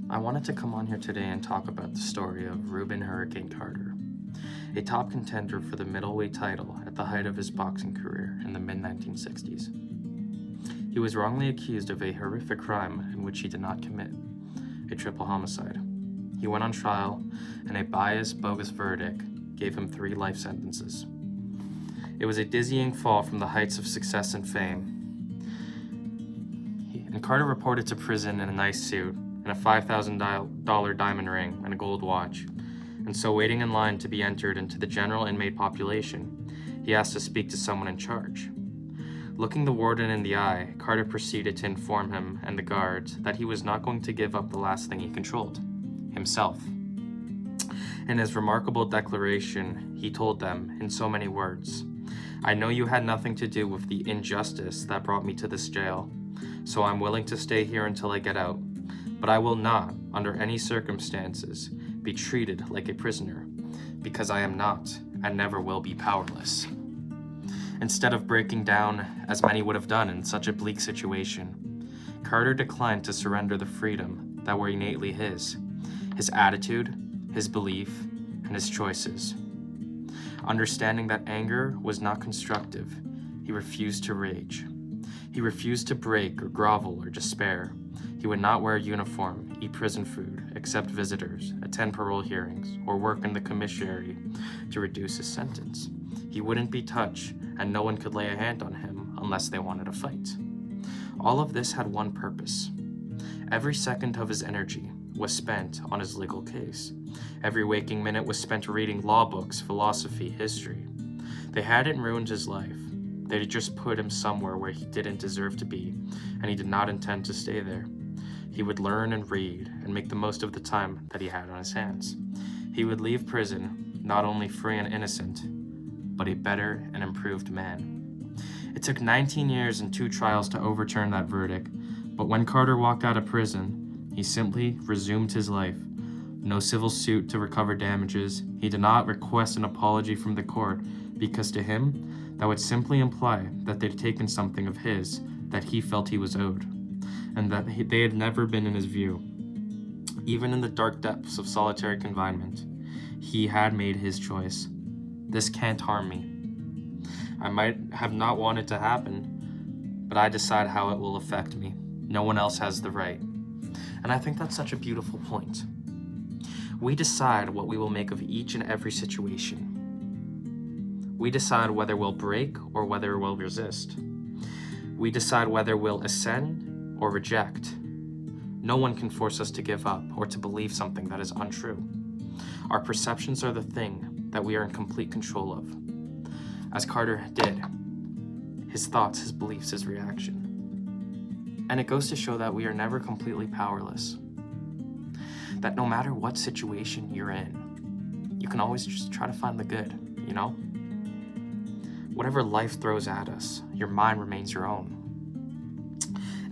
I wanted to come on here today and talk about the story of Ruben Hurricane Carter, a top contender for the middleweight title at the height of his boxing career in the mid-1960s. He was wrongly accused of a horrific crime in which he did not commit, a triple homicide. He went on trial, and a biased, bogus verdict gave him 3 life sentences. It was a dizzying fall from the heights of success and fame. Carter reported to prison in a nice suit and a $5,000 diamond ring and a gold watch, and so waiting in line to be entered into the general inmate population, he asked to speak to someone in charge. Looking the warden in the eye, Carter proceeded to inform him and the guards that he was not going to give up the last thing he controlled, himself. In his remarkable declaration, he told them in so many words, "I know you had nothing to do with the injustice that brought me to this jail, so I'm willing to stay here until I get out, but I will not, under any circumstances, be treated like a prisoner, because I am not and never will be powerless." Instead of breaking down, as many would have done in such a bleak situation, Carter declined to surrender the freedom that were innately his attitude, his belief, and his choices. Understanding that anger was not constructive, he refused to rage. He refused to break or grovel or despair. He would not wear a uniform, eat prison food, accept visitors, attend parole hearings, or work in the commissary to reduce his sentence. He wouldn't be touched, and no one could lay a hand on him unless they wanted a fight. All of this had one purpose. Every second of his energy was spent on his legal case. Every waking minute was spent reading law books, philosophy, history. They hadn't ruined his life. They had just put him somewhere where he didn't deserve to be, and he did not intend to stay there. He would learn and read and make the most of the time that he had on his hands. He would leave prison not only free and innocent, but a better and improved man. It took 19 years and 2 trials to overturn that verdict, but when Carter walked out of prison, he simply resumed his life. No civil suit to recover damages. He did not request an apology from the court, because to him, that would simply imply that they'd taken something of his that he felt he was owed, and that they had never been in his view. Even in the dark depths of solitary confinement, he had made his choice. This can't harm me. I might have not wanted to happen, but I decide how it will affect me. No one else has the right. And I think that's such a beautiful point. We decide what we will make of each and every situation. We decide whether we'll break or whether we'll resist. We decide whether we'll ascend or reject. No one can force us to give up or to believe something that is untrue. Our perceptions are the thing that we are in complete control of. As Carter did, his thoughts, his beliefs, his reaction. And it goes to show that we are never completely powerless. That no matter what situation you're in, you can always just try to find the good, you know? Whatever life throws at us, your mind remains your own.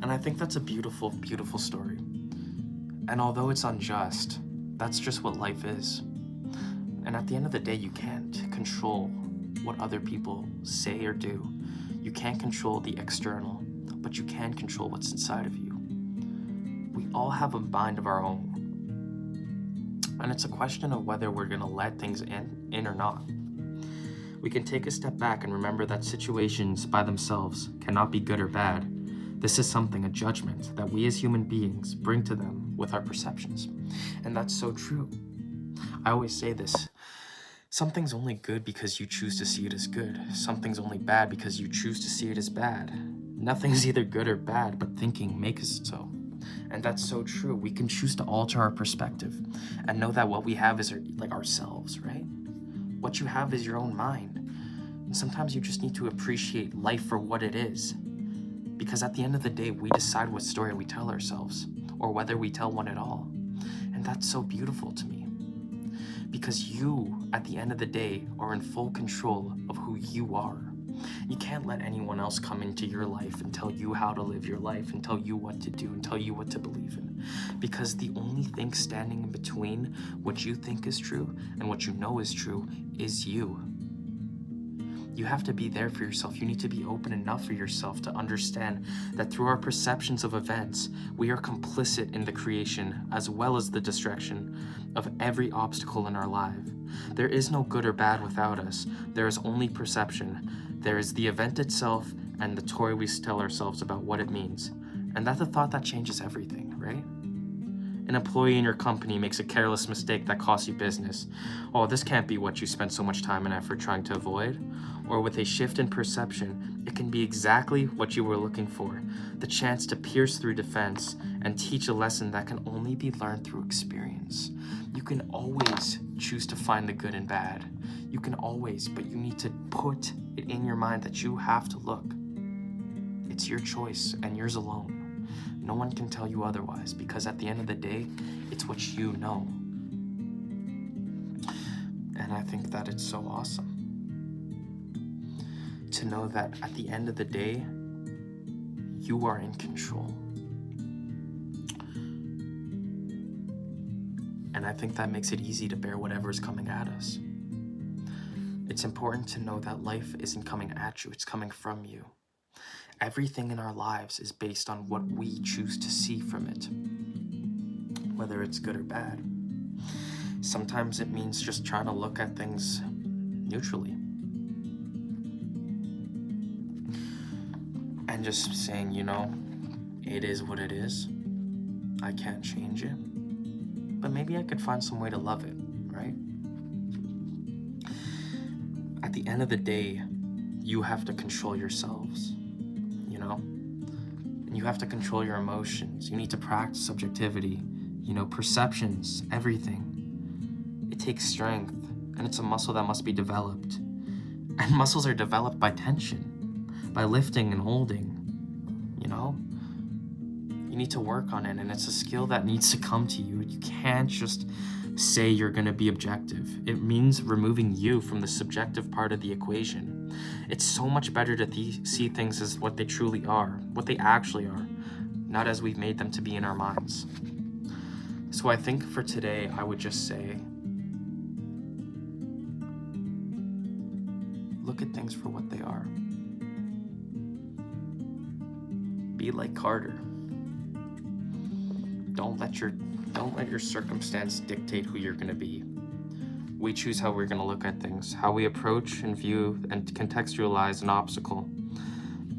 And I think that's a beautiful, beautiful story. And although it's unjust, that's just what life is. And at the end of the day, you can't control what other people say or do. You can't control the external, but you can control what's inside of you. We all have a mind of our own. And it's a question of whether we're gonna let things in or not. We can take a step back and remember that situations by themselves cannot be good or bad. This is something, a judgment, that we as human beings bring to them with our perceptions. And that's so true. I always say this. Something's only good because you choose to see it as good. Something's only bad because you choose to see it as bad. Nothing's either good or bad, but thinking makes it so. And that's so true. We can choose to alter our perspective and know that what we have is like ourselves, right? What you have is your own mind. And sometimes you just need to appreciate life for what it is. Because at the end of the day, we decide what story we tell ourselves, or whether we tell one at all. And that's so beautiful to me. Because you, at the end of the day, are in full control of who you are. You can't let anyone else come into your life and tell you how to live your life and tell you what to do and tell you what to believe in. Because the only thing standing in between what you think is true and what you know is true is you. You have to be there for yourself. You need to be open enough for yourself to understand that through our perceptions of events, we are complicit in the creation as well as the destruction of every obstacle in our life. There is no good or bad without us. There is only perception. There is the event itself and the story we tell ourselves about what it means. And that's a thought that changes everything, right? An employee in your company makes a careless mistake that costs you business. Oh, this can't be what you spent so much time and effort trying to avoid. Or with a shift in perception, it can be exactly what you were looking for, the chance to pierce through defense and teach a lesson that can only be learned through experience. You can always choose to find the good and bad. You can always, but you need to put it in your mind that you have to look. It's your choice and yours alone. No one can tell you otherwise, because at the end of the day, it's what you know. And I think that it's so awesome to know that at the end of the day, you are in control. And I think that makes it easy to bear whatever is coming at us. It's important to know that life isn't coming at you, it's coming from you. Everything in our lives is based on what we choose to see from it, whether it's good or bad. Sometimes it means just trying to look at things neutrally and just saying, it is what it is. I can't change it, but maybe I could find some way to love it, right? At the end of the day, you have to control yourselves. And you have to control your emotions. You need to practice subjectivity, perceptions, everything. It takes strength, and it's a muscle that must be developed. And muscles are developed by tension, by lifting and holding, You need to work on it, and it's a skill that needs to come to you. You can't just say you're going to be objective. It means removing you from the subjective part of the equation. It's so much better to see things as what they truly are, what they actually are, not as we've made them to be in our minds. So I think for today, I would just say, look at things for what they are. Be like Carter. Don't let your circumstance dictate who you're going to be. We choose how we're going to look at things, how we approach and view and contextualize an obstacle,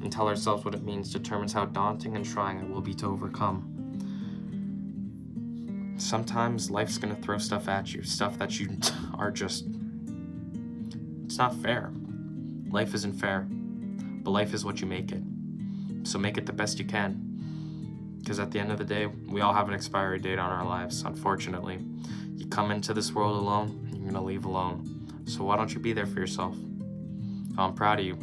and tell ourselves what it means determines how daunting and trying it will be to overcome. Sometimes life's going to throw stuff at you, stuff that you are just... It's not fair. Life isn't fair, but life is what you make it. So make it the best you can. Because at the end of the day, we all have an expiry date on our lives, unfortunately. You come into this world alone, you're going to leave alone. So why don't you be there for yourself? I'm proud of you.